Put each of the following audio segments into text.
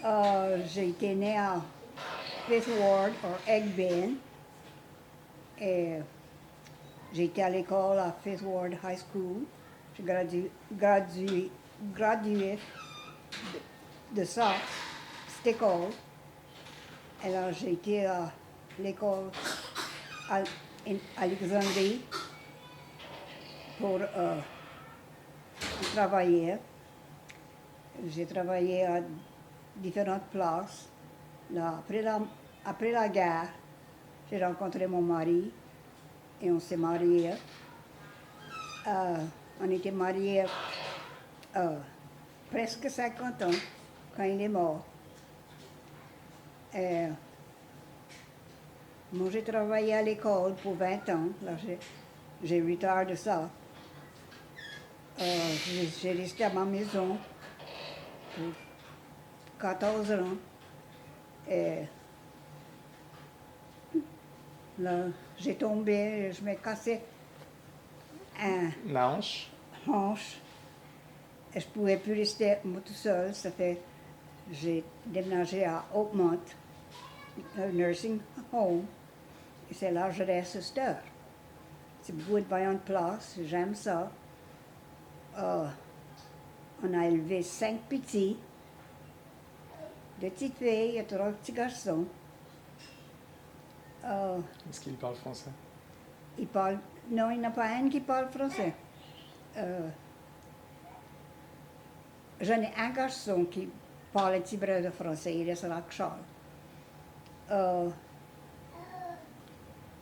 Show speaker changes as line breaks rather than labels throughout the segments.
J'ai été née à Fifth Ward, ou Egg Bin, et j'ai été à l'école à Fifth Ward High School. J'ai gradué de ça, cette école. Et là, j'ai été à l'école à Alexandrie pour travailler. J'ai travaillé à différentes places. Là, après la guerre, j'ai rencontré mon mari et on s'est mariés. On était mariés presque 50 ans quand il est mort. Et moi, j'ai travaillé à l'école pour 20 ans. Là, j'ai retiré de ça. J'ai resté à ma maison pour 14 ans. Et là, j'ai tombé, je m'ai cassé
La hanche.
hanche. Et je ne pouvais plus rester moi tout seul. J'ai déménagé à Oakmont, un nursing home. Et c'est là que je reste à cette heure. C'est beaucoup de vaillante place, j'aime ça. On a élevé 5 petits, 2 petites filles et 3 petits garçons.
Est-ce qu'il parle français?
Non, il n'y en a pas un qui parle français. J'en ai un garçon qui parle un petit peu de français, il est à Charles.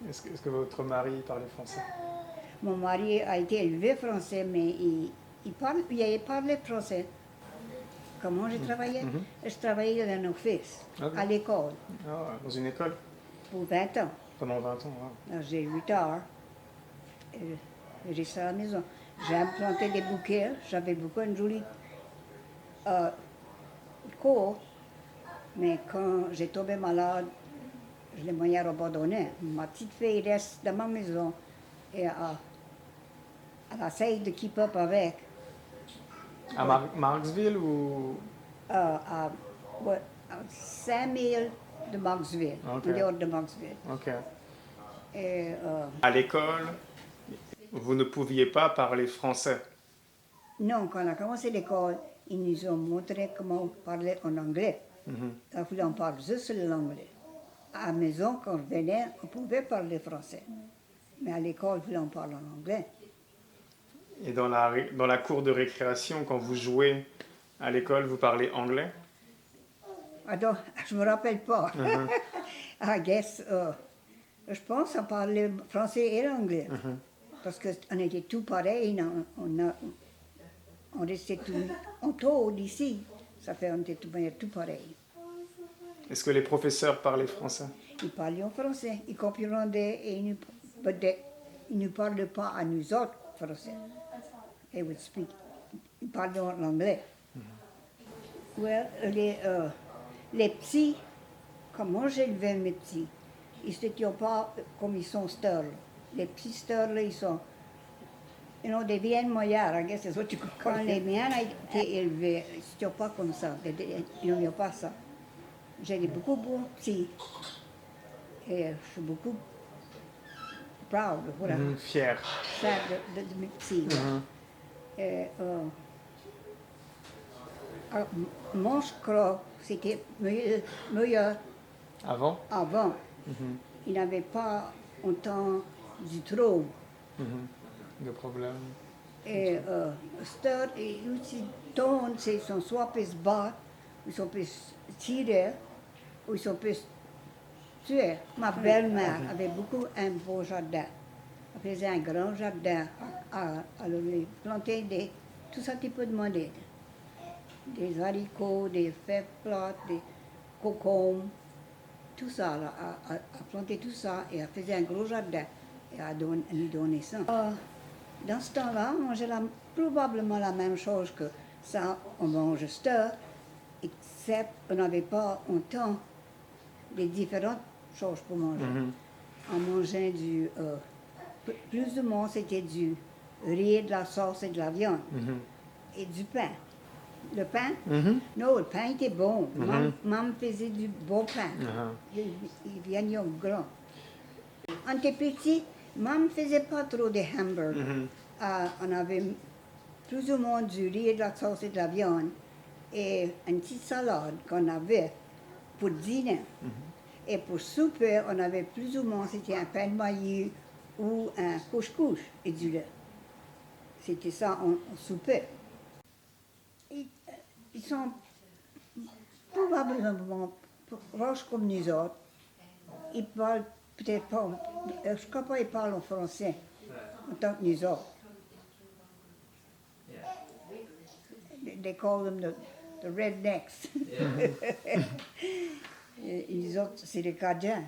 Est-ce que votre mari parlait français?
Mon mari a été élevé français, mais il parlait français. Comment j'ai travaillé? Je travaillais dans un office, à l'école,
Ah, dans une école?
pour 20 ans.
Pendant 20 ans, wow.
Là, j'ai 8 heures. Et je restais à la maison. J'ai implanté des bouquets. J'avais beaucoup de jolis cours. Mais quand j'ai tombé malade, je l'ai moyen abandonné. Ma petite fille reste dans ma maison et elle essaye de keep up avec.
À Marksville ou?
À 5000 de Marksville,
Okay.
dehors de Marksville.
Ok.
Et,
À l'école, vous ne pouviez pas parler français?
non, quand on a commencé l'école, ils nous ont montré comment parler en anglais. Il fallait qu'on parle juste l'anglais. À la maison, quand on revenait, on pouvait parler français. Mais à l'école, il fallait qu'on parle en anglais.
Et dans la cour de récréation, quand vous jouez à l'école, vous parlez anglais?
Alors, je ne me rappelle pas. I guess, je pense qu'on parlait français et anglais. Parce qu'on était tous pareils, on restait tous en taux d'ici. Ça fait qu'on était tout pareils.
Est-ce que les professeurs parlaient français?
Ils parlaient en français, ils comprendaient et ils ne parlaient pas à nous autres français. They would speak. Ils parlaient en anglais. Well, les petits, comment j'élevais mes petits, ils n'étaient pas comme ils sont steurs. Les petits steurs, là, ils sont, des vieilles moyards, I guess c'est what you call. Quand les miens ont été élevés, ils n'étaient pas comme ça. Ils n'avaient pas ça. J'ai beaucoup de petits. Et je suis beaucoup proud, voilà.
Fier.
Fier de mes petits. Et, moi, je crois que c'était meilleur
Avant?
avant. Il n'avait pas autant du trouble.
De problèmes.
Et Stud, ils aussi tournent, ils sont soit plus bas, ils sont plus tirés, ou ils sont plus tués. Ma belle-mère avait beaucoup un beau jardin. Elle faisait un grand jardin. Elle plantait tout ça type de monnaie. Des haricots, des fèves plates, des cocombes, tout ça. Elle plantait tout ça et elle faisait un gros jardin. Et elle nous donnait ça. Dans ce temps-là, on mangeait probablement la même chose que ça, on mange stir, except on n'avait pas autant de différentes choses pour manger. On mangeait plus ou moins c'était du riz, de la sauce et de la viande, et du pain. Le pain?
Mhm.
Non, le pain était bon.
Mhm.
Maman faisait du bon pain.
Ah.
Il vient grand. On était petit, maman ne faisait pas trop de hamburgers.
Mhm.
On avait plus ou moins du riz, de la sauce et de la viande. Et une petite salade qu'on avait pour dîner. Et pour souper, on avait plus ou moins, c'était un pain de maïs ou un couscous et du lait. C'était ça en souper. Ils sont probablement proches comme nous autres. Ils parlent peut-être pas, je crois pas qu'ils parlent en français, en tant que nous autres. They call them the rednecks. Et nous autres, c'est les Cadiens.